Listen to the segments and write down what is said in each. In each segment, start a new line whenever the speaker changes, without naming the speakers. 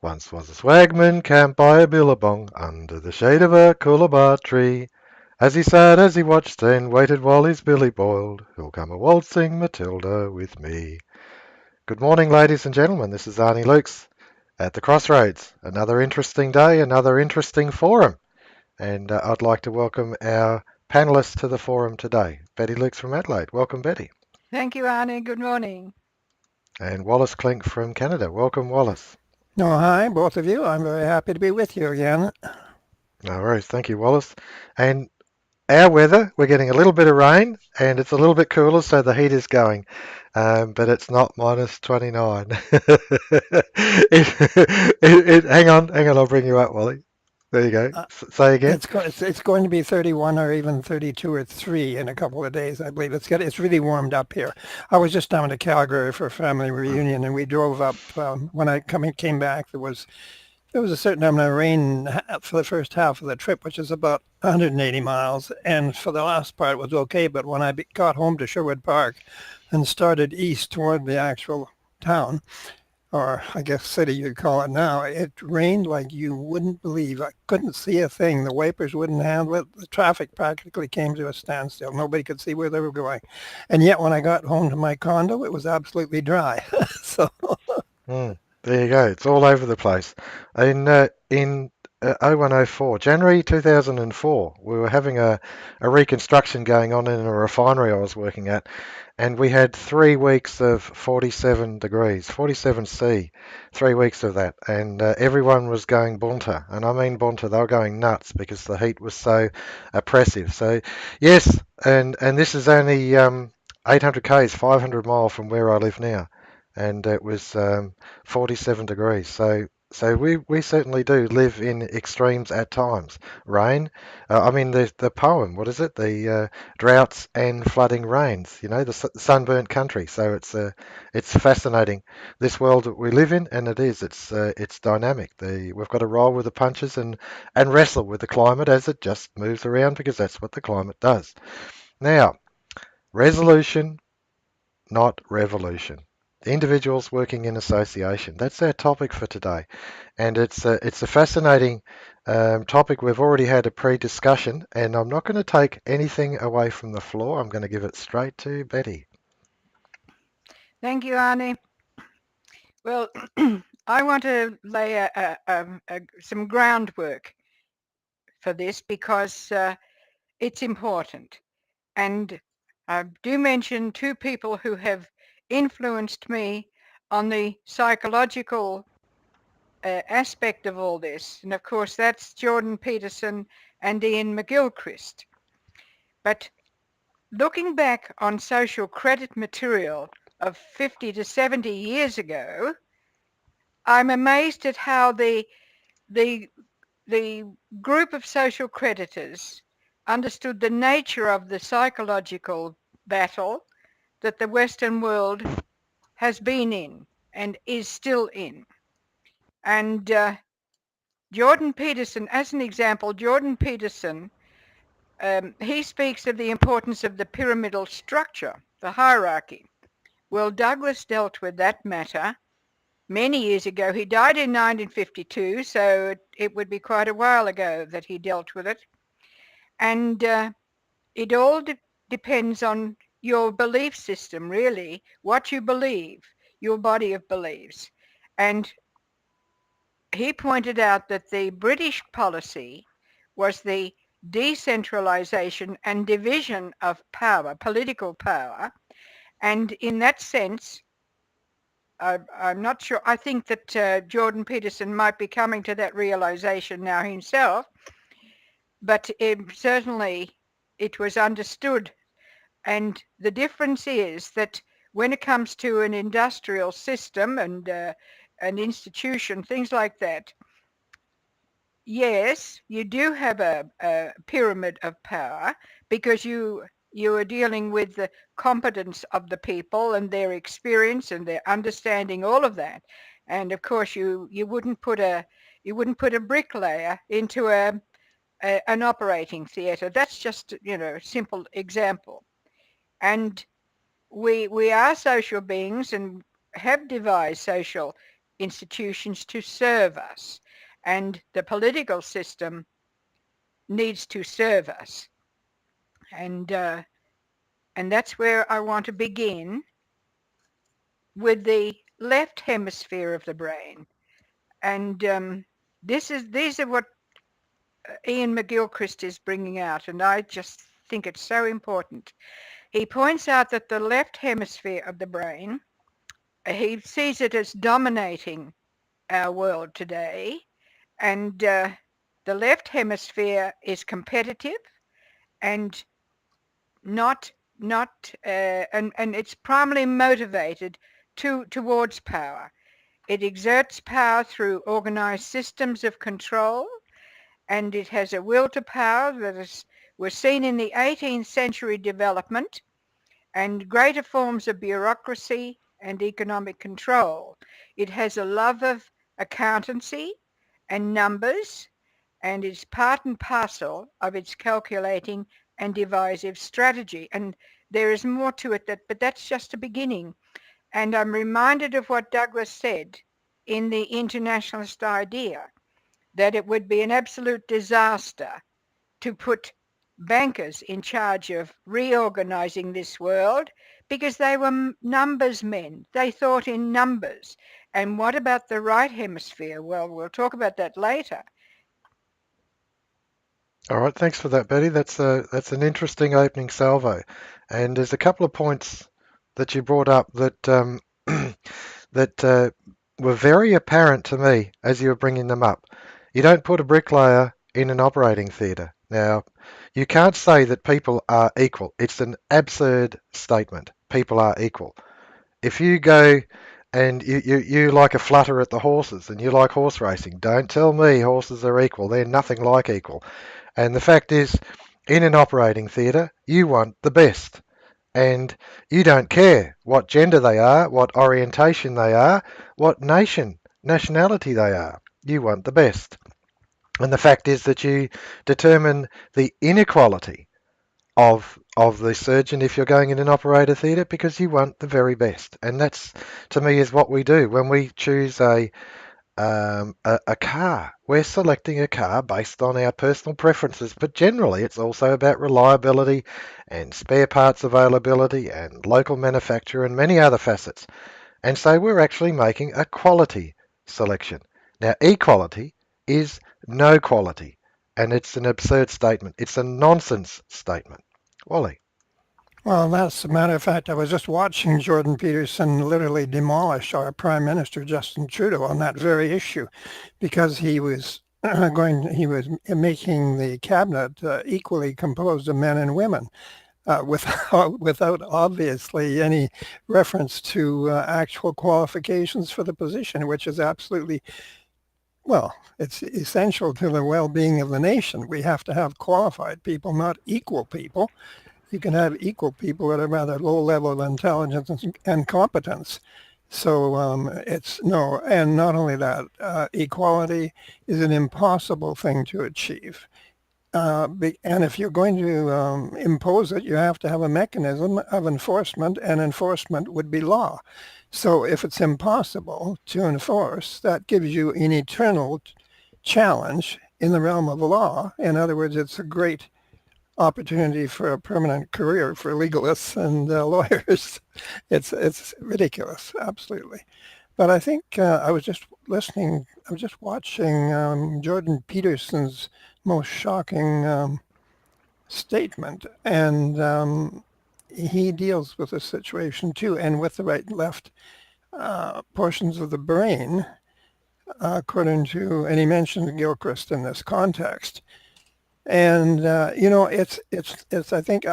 Once was a swagman camped by a billabong under the shade of a coolabah tree. As he sat, as he watched and waited while his billy boiled, who'll come a waltzing Matilda with me? Good morning, ladies and gentlemen. This is Arnie Lukes at the Crossroads. Another interesting day, another interesting forum. And I'd like to welcome our panelists to the forum today. Betty Lukes from Adelaide. Welcome, Betty.
Thank you, Arnie. Good morning.
And Wallace Klinck from Canada. Welcome, Wallace.
Oh, hi, both of you. I'm very happy to be with you again.
No worries. Thank you, Wallace. And our weather, we're getting a little bit of rain and it's a little bit cooler, so the heat is going, but it's not minus 29. Hang on, I'll bring you up, Wally. There you go.
Uh,
Say again.
it's going to be 31 or even 32 or 3 in a couple of days, I believe. It's really warmed up here. I was just down to Calgary for a family reunion, and we drove up. When I came back, there was a certain amount of rain for the first half of the trip, which is about 180 miles, and for the last part it was okay. But when I got home to Sherwood Park and started east toward the actual town, or I guess city you'd call it now, it rained like you wouldn't believe. I couldn't see a thing. The wipers wouldn't handle it. The traffic practically came to a standstill. Nobody could see where they were going. And yet when I got home to my condo, it was absolutely dry. So
Mm, there you go. It's all over the place. In 0104, January 2004, we were having a reconstruction going on in a refinery I was working at, and we had 3 weeks of 47 degrees, 47 C, 3 weeks of that, and everyone was going bunter, and I mean bunter. They were going nuts because the heat was so oppressive. So, yes, and this is only 800 k's, 500 mile from where I live now, and it was 47 degrees. So we certainly do live in extremes at times. Rain, I mean the poem, what is it? The droughts and flooding rains. You know, the sunburnt country. So it's fascinating, this world that we live in, and it's dynamic. We've got to roll with the punches and wrestle with the climate as it just moves around because that's what the climate does. Now, resolution, not revolution. Individuals working in association. That's our topic for today, and it's a fascinating topic. We've already had a pre-discussion, and I'm not going to take anything away from the floor. I'm going to give it straight to Betty.
Thank you, Arnie. Well, I want to lay some groundwork for this because it's important. And I do mention two people who have influenced me on the psychological aspect of all this. And of course, that's Jordan Peterson and Ian McGilchrist. But looking back on social credit material of 50 to 70 years ago, I'm amazed at how the group of social creditors understood the nature of the psychological battle that the Western world has been in and is still in. And Jordan Peterson, as an example, Jordan Peterson, he speaks of the importance of the pyramidal structure, the hierarchy. Well, Douglas dealt with that matter many years ago. He died in 1952, so it would be quite a while ago that he dealt with it. And it all depends on your belief system, really, what you believe, your body of beliefs. And he pointed out that the British policy was the decentralization and division of power, political power. And in that sense, I'm not sure. I think that Jordan Peterson might be coming to that realization now himself, but certainly it was understood. And the difference is that when it comes to an industrial system and an institution, things like that, yes, you do have a pyramid of power because you are dealing with the competence of the people and their experience and their understanding, all of that. And of course, you wouldn't put a bricklayer into an operating theatre. That's just a simple example. And we are social beings and have devised social institutions to serve us, and the political system needs to serve us. And that's where I want to begin, with the left hemisphere of the brain. And these are what Ian McGilchrist is bringing out, and I just think it's so important. He points out that the left hemisphere of the brain, he sees it as dominating our world today, and the left hemisphere is competitive and and it's primarily motivated towards power. It exerts power through organized systems of control, and it has a will to power that was seen in the 18th century development and greater forms of bureaucracy and economic control. It has a love of accountancy and numbers, and is part and parcel of its calculating and divisive strategy. And there is more to it, but that's just a beginning. And I'm reminded of what Douglas said in the internationalist idea, that it would be an absolute disaster to put bankers in charge of reorganizing this world, because they were numbers men. They thought in numbers. And what about the right hemisphere? Well, we'll talk about that later.
All right, thanks for that, Betty. That's an interesting opening salvo, and there's a couple of points that you brought up that that were very apparent to me as you were bringing them up. You don't put a bricklayer in an operating theatre. Now, you can't say that people are equal. It's an absurd statement. People are equal. If you go and you like a flutter at the horses and you like horse racing, don't tell me horses are equal. They're nothing like equal. And the fact is, in an operating theatre, you want the best. And you don't care what gender they are, what orientation they are, what nationality they are. You want the best. And the fact is that you determine the inequality of the surgeon if you're going in an operator theatre, because you want the very best. And that's, to me, is what we do when we choose a car. We're selecting a car based on our personal preferences, but generally it's also about reliability and spare parts availability and local manufacture and many other facets. And so we're actually making a quality selection. Now, equality is no quality, and it's an absurd statement. It's a nonsense statement. Wally.
Well, as a matter of fact, I was just watching Jordan Peterson literally demolish our Prime Minister Justin Trudeau on that very issue, because he was making the cabinet equally composed of men and women, without obviously any reference to actual qualifications for the position, which is absolutely, well, it's essential to the well-being of the nation. We have to have qualified people, not equal people. You can have equal people at a rather low level of intelligence and competence. So it's no, and not only that, equality is an impossible thing to achieve. And if you're going to impose it, you have to have a mechanism of enforcement, and enforcement would be law. So if it's impossible to enforce, that gives you an eternal challenge in the realm of law. In other words, it's a great opportunity for a permanent career for legalists and lawyers. It's ridiculous, absolutely. But I think I was just watching Jordan Peterson's most shocking statement, and he deals with the situation too, and with the right and left portions of the brain, according to, and he mentioned Gilchrist in this context. And it's I think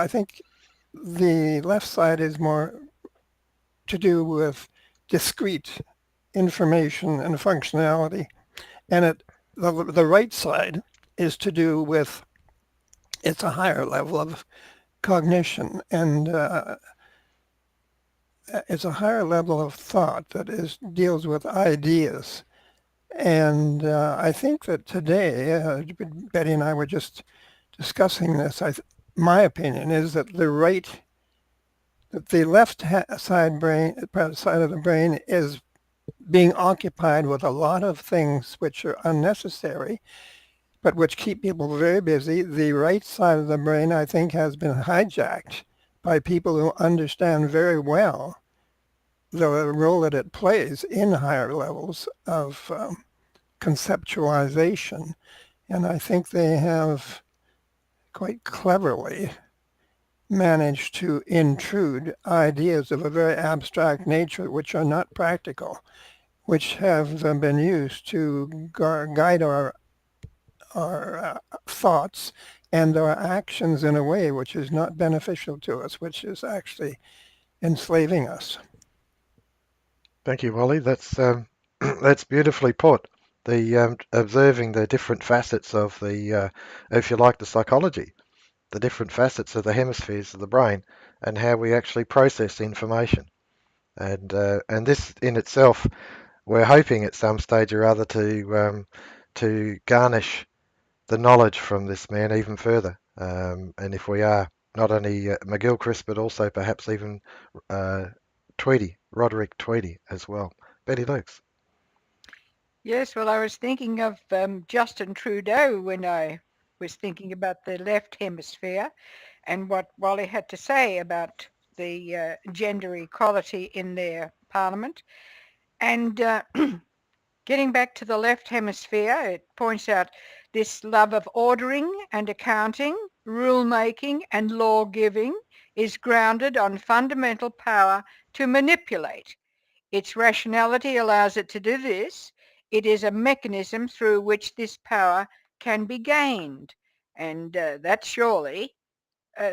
the left side is more to do with discrete information and functionality, and the right side is to do with, it's a higher level of cognition, and it's a higher level of thought that deals with ideas. And I think that today, Betty and I were just discussing this. My opinion is that the left side of the brain is being occupied with a lot of things which are unnecessary, but which keep people very busy. The right side of the brain, I think, has been hijacked by people who understand very well the role that it plays in higher levels of conceptualization. And I think they have quite cleverly managed to intrude ideas of a very abstract nature which are not practical, which have been used to guide our thoughts and our actions in a way which is not beneficial to us, which is actually enslaving us.
Thank you, Wally. That's that's beautifully put. The observing the different facets of the, if you like, the psychology, the different facets of the hemispheres of the brain, and how we actually process information. And this in itself, we're hoping at some stage or other to garnish the knowledge from this man even further. And if we are, not only McGilchrist, but also perhaps even uh, Tweedy, Roderick Tweedy as well. Betty Lukes.
Yes, well, I was thinking of Justin Trudeau when I was thinking about the left hemisphere and what Wally had to say about the gender equality in their parliament. And getting back to the left hemisphere, it points out this love of ordering and accounting, rule making and law giving is grounded on fundamental power to manipulate. Its rationality allows it to do this. It is a mechanism through which this power can be gained. And that surely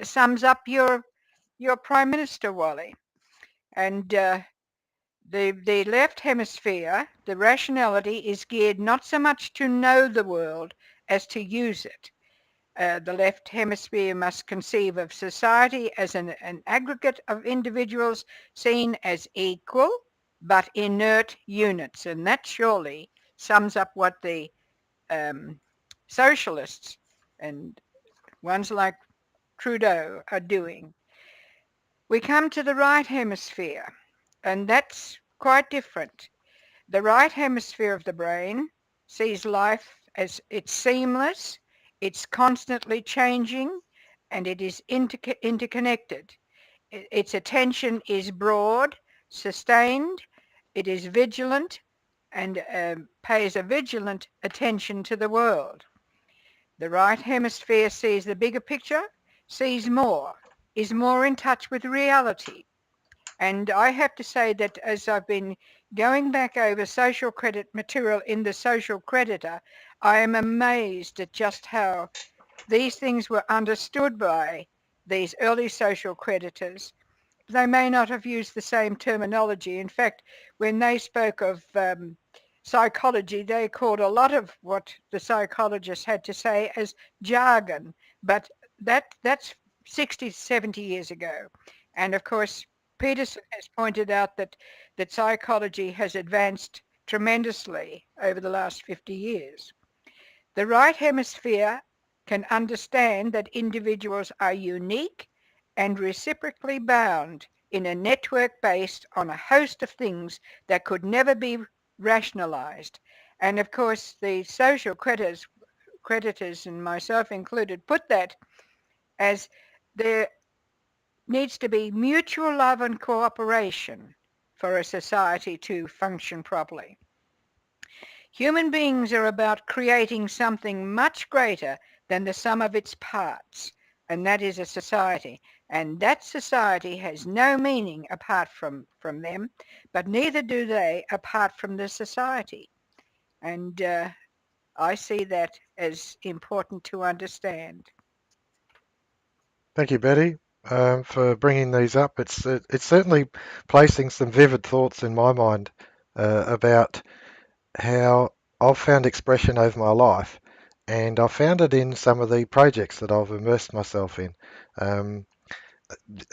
sums up your Prime Minister, Wally. And the left hemisphere, the rationality is geared not so much to know the world as to use it. The left hemisphere must conceive of society as an aggregate of individuals seen as equal but inert units. And that surely sums up what the socialists and ones like Trudeau are doing. We come to the right hemisphere, and that's quite different. The right hemisphere of the brain sees life as it's seamless, it's constantly changing, and it is interconnected. Its attention is broad, sustained, it is vigilant, and pays a vigilant attention to the world. The right hemisphere sees the bigger picture, sees more, is more in touch with reality. And I have to say that as I've been going back over social credit material in the social creditor, I am amazed at just how these things were understood by these early social creditors. They may not have used the same terminology. In fact, when they spoke of psychology, they called a lot of what the psychologists had to say as jargon. But that's 60, 70 years ago. And of course, Peterson has pointed out that psychology has advanced tremendously over the last 50 years. The right hemisphere can understand that individuals are unique and reciprocally bound in a network based on a host of things that could never be rationalized. And of course, the social creditors and myself included, put that as there needs to be mutual love and cooperation for a society to function properly. Human beings are about creating something much greater than the sum of its parts, and that is a society. And that society has no meaning apart from them, but neither do they apart from the society. And I see that as important to understand.
Thank you, Betty, for bringing these up. It's certainly placing some vivid thoughts in my mind about how I've found expression over my life, and I've found it in some of the projects that I've immersed myself in. Um,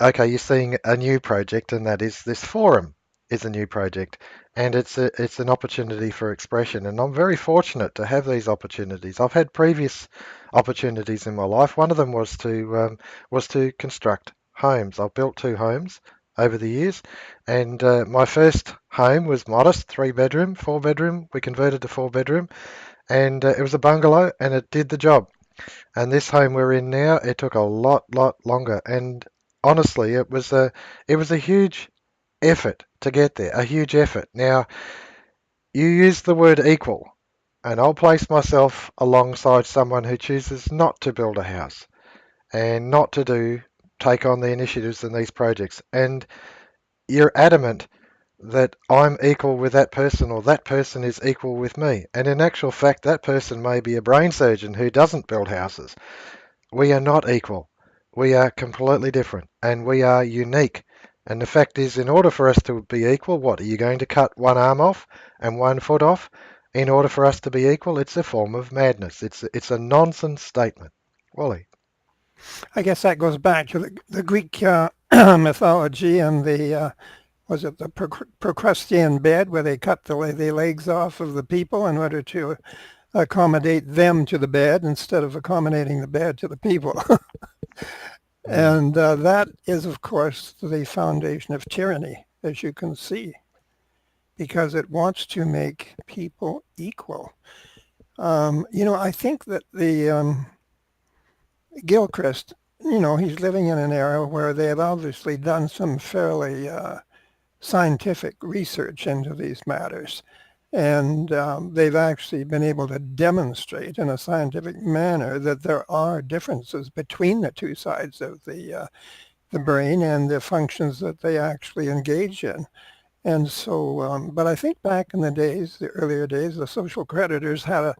okay, you're seeing a new project, and that is this forum is a new project, and it's an opportunity for expression. And I'm very fortunate to have these opportunities. I've had previous opportunities in my life. One of them was to construct homes. I've built two homes, over the years. And my first home was modest, 3 bedroom, 4 bedroom. We converted to 4 bedroom, and it was a bungalow, and it did the job. And this home we're in now, it took a lot longer. And honestly, it was a huge effort to get there, a huge effort. Now, you use the word equal, and I'll place myself alongside someone who chooses not to build a house and not to take on the initiatives in these projects. And you're adamant that I'm equal with that person or that person is equal with me. And in actual fact, that person may be a brain surgeon who doesn't build houses. We are not equal. We are completely different and we are unique. And the fact is, in order for us to be equal, what are you going to cut one arm off and one foot off? In order for us to be equal, it's a form of madness. It's a nonsense statement. Wally.
I guess that goes back to the Greek mythology and the was it the Procrustean bed where they cut the legs off of the people in order to accommodate them to the bed instead of accommodating the bed to the people. And that is, of course, the foundation of tyranny, as you can see, because it wants to make people equal. I think that the Gilchrist, he's living in an era where they have obviously done some fairly scientific research into these matters. And they've actually been able to demonstrate in a scientific manner that there are differences between the two sides of the brain and the functions that they actually engage in. And so, but I think back in the earlier days, the social creditors had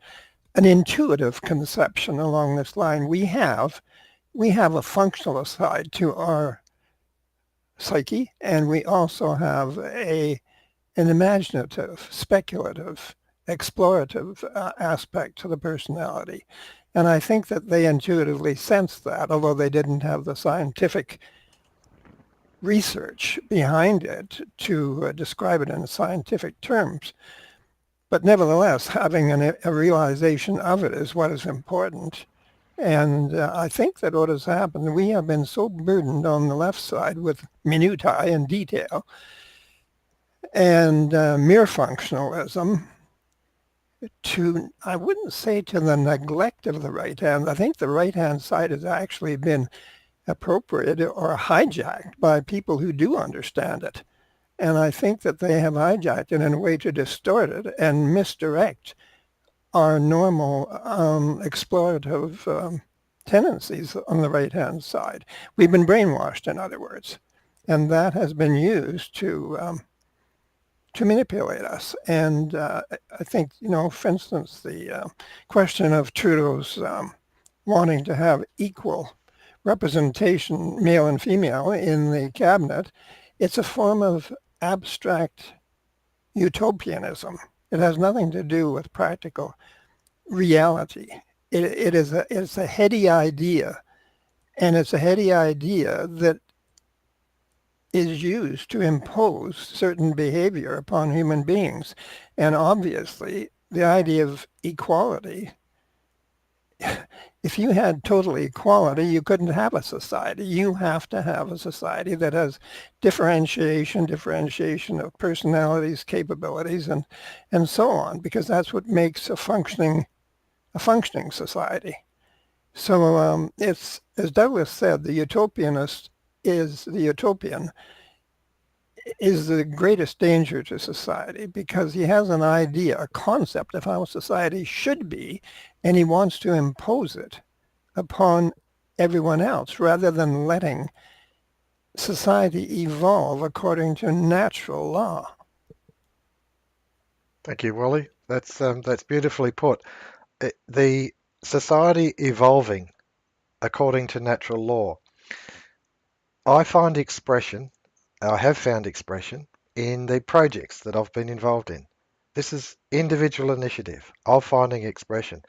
an intuitive conception along this line. We have a functional side to our psyche, and we also have an imaginative, speculative, explorative aspect to the personality. And I think that they intuitively sensed that, although they didn't have the scientific research behind it to describe it in scientific terms. But nevertheless, having a realization of it is what is important. And I think that what has happened, we have been so burdened on the left side with minutiae and detail and mere functionalism I wouldn't say to the neglect of the right hand. I think the right hand side has actually been appropriated or hijacked by people who do understand it. And I think that they have hijacked it in a way to distort it and misdirect our normal explorative tendencies on the right-hand side. We've been brainwashed, in other words, and that has been used to manipulate us. And I think, for instance, the question of Trudeau's wanting to have equal representation, male and female, in the cabinet, it's a form of abstract utopianism. It has nothing to do with practical reality. It's a heady idea, and it's a heady idea that is used to impose certain behavior upon human beings. And obviously, the idea of equality, if you had total equality, you couldn't have a society. You have to have a society that has differentiation of personalities, capabilities, and so on, because that's what makes a functioning society. So it's, as Douglas said, the utopianist is the utopian is the greatest danger to society, because he has an idea, a concept of how society should be, and he wants to impose it upon everyone else rather than letting society evolve according to natural law.
Thank you, Wally. That's beautifully put. The society evolving according to natural law. I have found expression in the projects that I've been involved in. This is individual initiative of finding expression,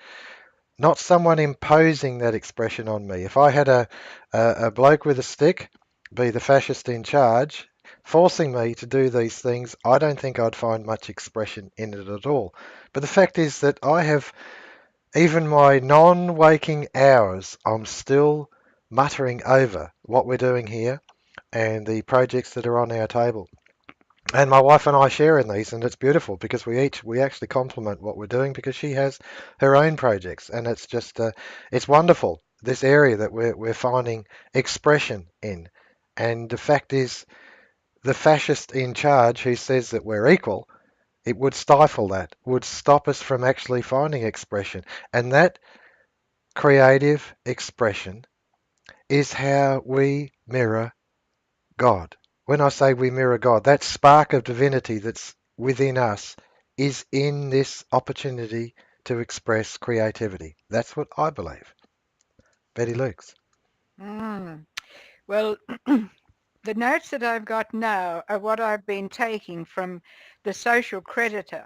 not someone imposing that expression on me. If I had a bloke with a stick, be the fascist in charge, forcing me to do these things, I don't think I'd find much expression in it at all. But the fact is that I have, even my non-waking hours, I'm still muttering over what we're doing here and the projects that are on our table. And my wife and I share in these, and it's beautiful because we actually complement what we're doing because she has her own projects, and it's just it's wonderful this area that we're finding expression in. And the fact is, the fascist in charge who says that we're equal, it would stifle that, would stop us from actually finding expression, and that creative expression is how we mirror God. When I say we mirror God, that spark of divinity that's within us is in this opportunity to express creativity. That's what I believe. Betty Lukes.
Mm. Well, the notes that I've got now are what I've been taking from the social creditor.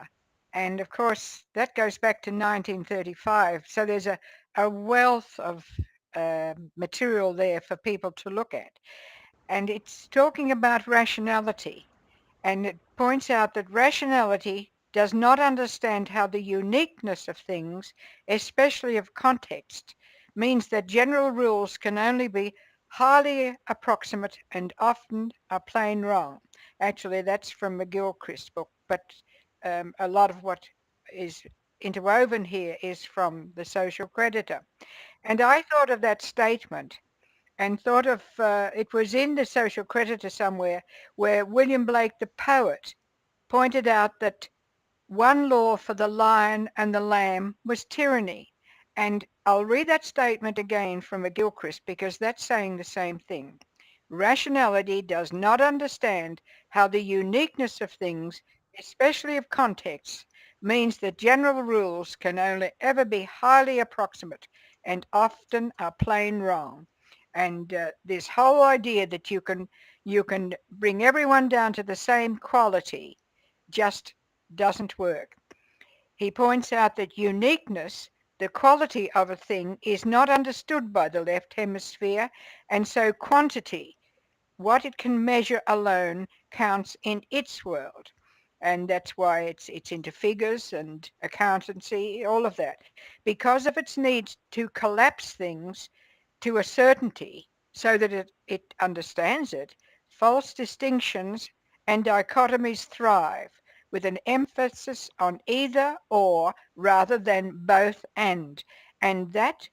And of course, that goes back to 1935. So there's a wealth of material there for people to look at. And it's talking about rationality. And it points out that rationality does not understand how the uniqueness of things, especially of context, means that general rules can only be highly approximate and often are plain wrong. Actually, that's from McGilchrist's book, but a lot of what is interwoven here is from the social creditor. And I thought of that statement and thought of it was in the social creditor somewhere where William Blake, the poet, pointed out that one law for the lion and the lamb was tyranny. And I'll read that statement again from McGilchrist because that's saying the same thing. Rationality does not understand how the uniqueness of things, especially of contexts, means that general rules can only ever be highly approximate and often are plain wrong. And this whole idea that you can bring everyone down to the same quality just doesn't work. He points out that uniqueness, the quality of a thing, is not understood by the left hemisphere, and so quantity, what it can measure alone, counts in its world. And that's why it's into figures and accountancy, all of that, because of its need to collapse things to a certainty so that it understands it. False distinctions and dichotomies thrive, with an emphasis on either or rather than both and. And that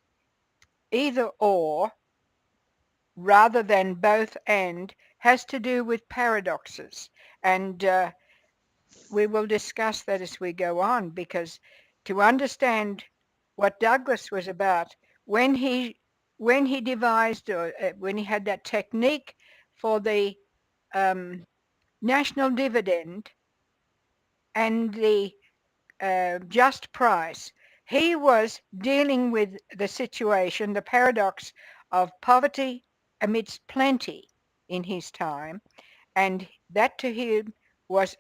either or rather than both and has to do with paradoxes. And we will discuss that as we go on, because to understand what Douglas was about when he devised or when he had that technique for the um, national dividend and the just price, he was dealing with the situation, the paradox of poverty amidst plenty in his time, and that to him was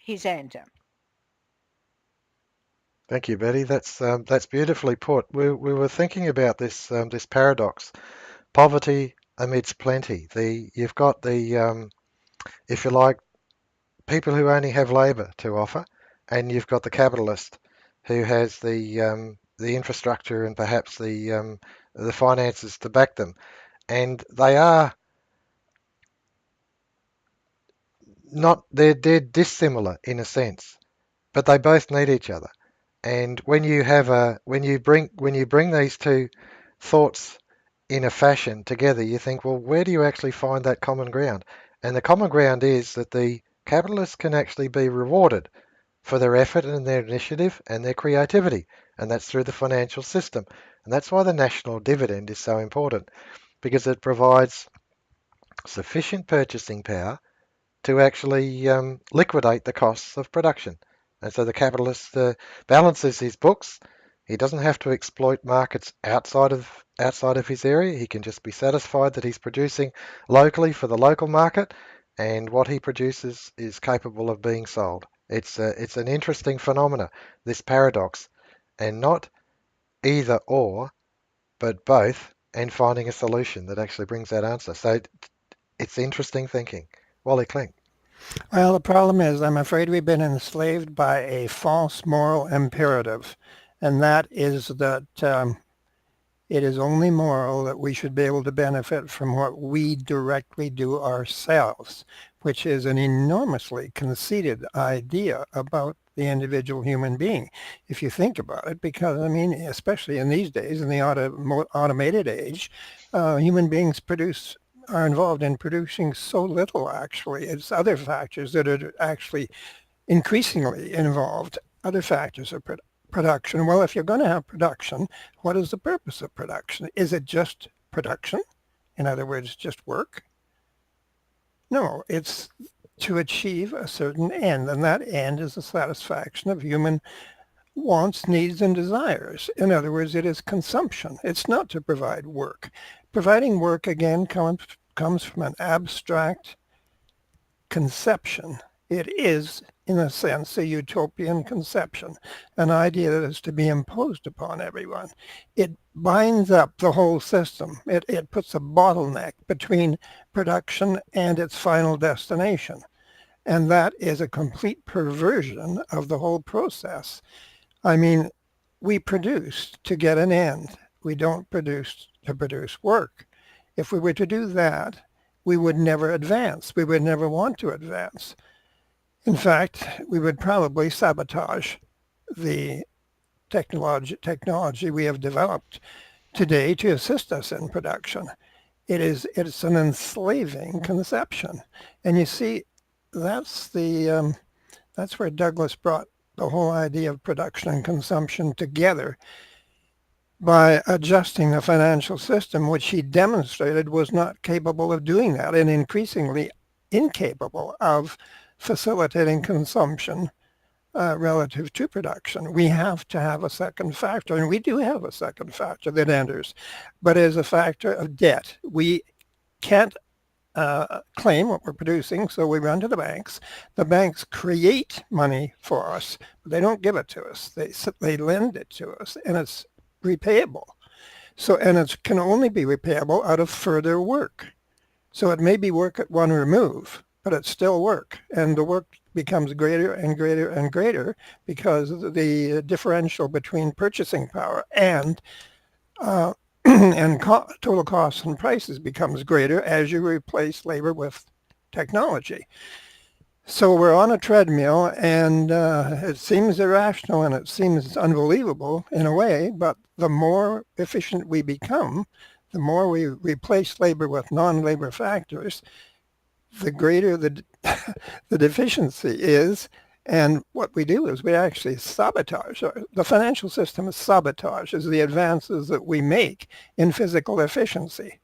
his answer.
Thank you, Betty. That's beautifully put. We were thinking about this paradox, poverty amidst plenty. You've got if you like, people who only have labour to offer, and you've got the capitalist who has the infrastructure and perhaps the finances to back them, and they are not they're dissimilar in a sense, but they both need each other. And when you bring these two thoughts in a fashion together, you think, well, where do you actually find that common ground? And the common ground is that the capitalists can actually be rewarded for their effort and their initiative and their creativity, and that's through the financial system. And that's why the national dividend is so important, because it provides sufficient purchasing power to actually liquidate the costs of production. And so the capitalist balances his books. He doesn't have to exploit markets outside of his area. He can just be satisfied that he's producing locally for the local market, and what he produces is capable of being sold. It's an interesting phenomena, this paradox, and not either or, but both, and finding a solution that actually brings that answer. So it's interesting thinking. Wally Klinck.
Well, the problem is, I'm afraid we've been enslaved by a false moral imperative, and that is that It is only moral that we should be able to benefit from what we directly do ourselves, which is an enormously conceited idea about the individual human being, if you think about it, because, I mean, especially in these days, in the automated age, human beings are involved in producing so little, actually. It's other factors that are actually increasingly involved, other factors of production. Well, if you're going to have production, what is the purpose of production? Is it just production? In other words, just work? No, it's to achieve a certain end, and that end is the satisfaction of human wants, needs, and desires. In other words, it is consumption. It's not to provide work. Providing work, again, comes from an abstract conception. It is, in a sense, a utopian conception, an idea that is to be imposed upon everyone. It binds up the whole system. It puts a bottleneck between production and its final destination. And that is a complete perversion of the whole process. I mean, we produce to get an end. We don't produce to produce work. If we were to do that, we would never advance. We would never want to advance. In fact, we would probably sabotage the technology we have developed today to assist us in production. It's an enslaving conception. And you see, that's where Douglas brought the whole idea of production and consumption together by adjusting the financial system, which he demonstrated was not capable of doing that and increasingly incapable of facilitating consumption relative to production. We have to have a second factor, and we do have a second factor that enters, but as a factor of debt. We can't claim what we're producing, so we run to the banks. The banks create money for us, but they don't give it to us. They lend it to us, and it's repayable. And it can only be repayable out of further work. So it may be work at one remove, but it's still work, and the work becomes greater and greater and greater because the differential between purchasing power and total costs and prices becomes greater as you replace labor with technology. So we're on a treadmill, and it seems irrational and it seems unbelievable in a way, but the more efficient we become, the more we replace labor with non-labor factors, the greater the deficiency is. And what we do is we actually sabotage. The financial system sabotages the advances that we make in physical efficiency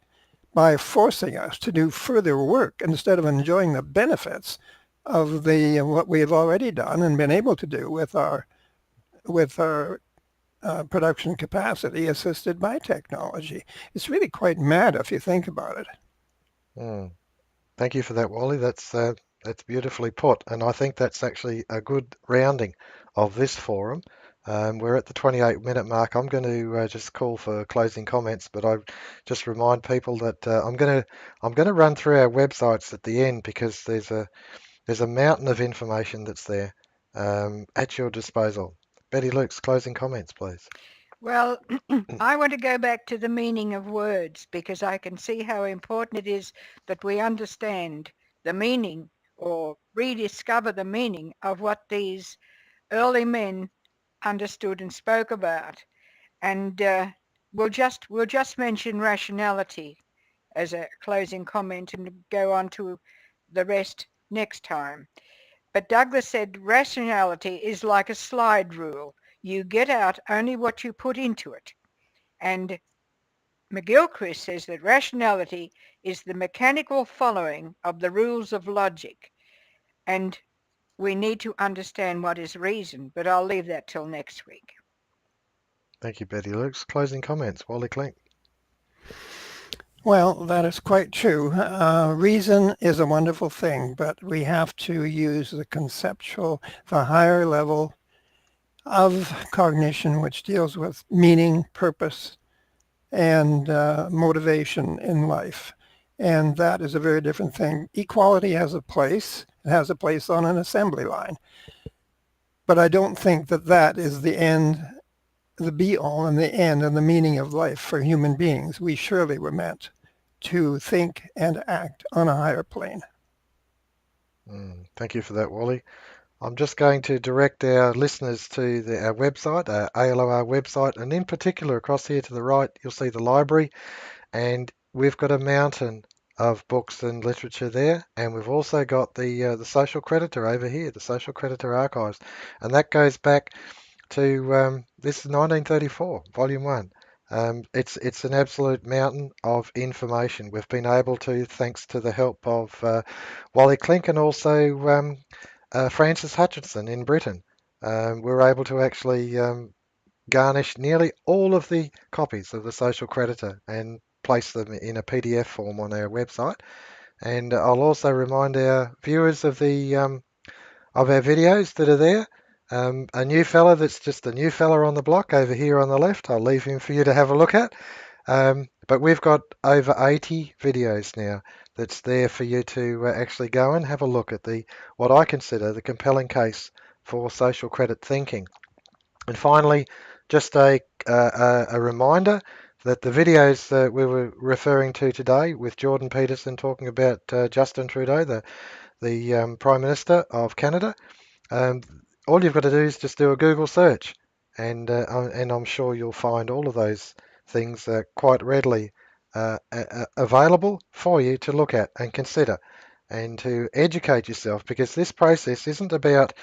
by forcing us to do further work instead of enjoying the benefits of what we have already done and been able to do with our production capacity assisted by technology. It's really quite mad if you think about it.
Mm. Thank you for that, Wally. That's beautifully put, and I think that's actually a good rounding of this forum. We're at the 28-minute mark. I'm going to just call for closing comments, but I just remind people that I'm going to run through our websites at the end because there's a mountain of information that's there at your disposal. Betty Lukes, closing comments, please.
Well, I want to go back to the meaning of words because I can see how important it is that we understand the meaning or rediscover the meaning of what these early men understood and spoke about. And we'll just mention rationality as a closing comment and go on to the rest next time. But Douglas said rationality is like a slide rule. You get out only what you put into it. And McGilchrist says that rationality is the mechanical following of the rules of logic. And we need to understand what is reason, but I'll leave that till next week.
Thank you, Betty Lukes. Closing comments, Wally Klinck.
Well, that is quite true. Reason is a wonderful thing, but we have to use the higher level of cognition, which deals with meaning, purpose, and motivation in life. And that is a very different thing. Equality has a place. It has a place on an assembly line. But I don't think that is the end the be-all and the end and the meaning of life for human beings. We surely were meant to think and act on a higher plane.
Thank you for that, Wally. I'm just going to direct our listeners to our website, our ALOR website, and in particular across here to the right, you'll see the library, and we've got a mountain of books and literature there, and we've also got the social creditor over here, the social creditor archives, and that goes back to this is 1934, Volume 1. It's an absolute mountain of information. We've been able to, thanks to the help of Wally Klinck and also Francis Hutchinson in Britain, we're able to actually garnish nearly all of the copies of the social creditor and place them in a PDF form on our website. And I'll also remind our viewers of our videos that are there. A new fella that's just a new fella on the block over here on the left. I'll leave him for you to have a look at. But we've got over 80 videos now that's there for you to actually go and have a look at what I consider the compelling case for social credit thinking. And finally, just a reminder that the videos that we were referring to today with Jordan Peterson talking about Justin Trudeau, the Prime Minister of Canada, um, all you've got to do is just do a Google search, and I'm sure you'll find all of those things quite readily available for you to look at and consider and to educate yourself, because this process isn't about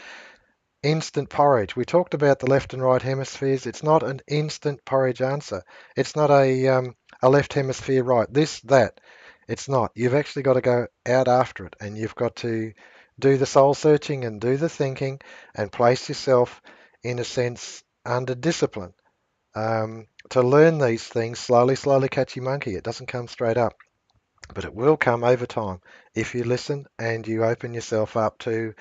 instant porridge. We talked about the left and right hemispheres. It's not an instant porridge answer. It's not a left hemisphere right, this, that. It's not. You've actually got to go out after it, and you've got to do the soul searching and do the thinking and place yourself, in a sense, under discipline to learn these things slowly, slowly, catchy monkey. It doesn't come straight up, but it will come over time if you listen and you open yourself up to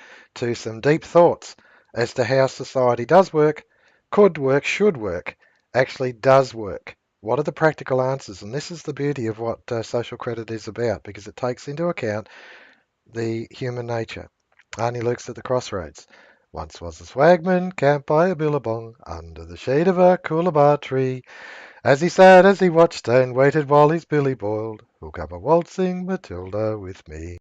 some deep thoughts as to how society does work, could work, should work, actually does work. What are the practical answers? And this is the beauty of what social credit is about, because it takes into account the human nature. Arnie lurks at the crossroads. Once was a swagman camped by a billabong under the shade of a coolabah tree. As he sat, as he watched and waited while his billy boiled, who'll come a waltzing Matilda with me?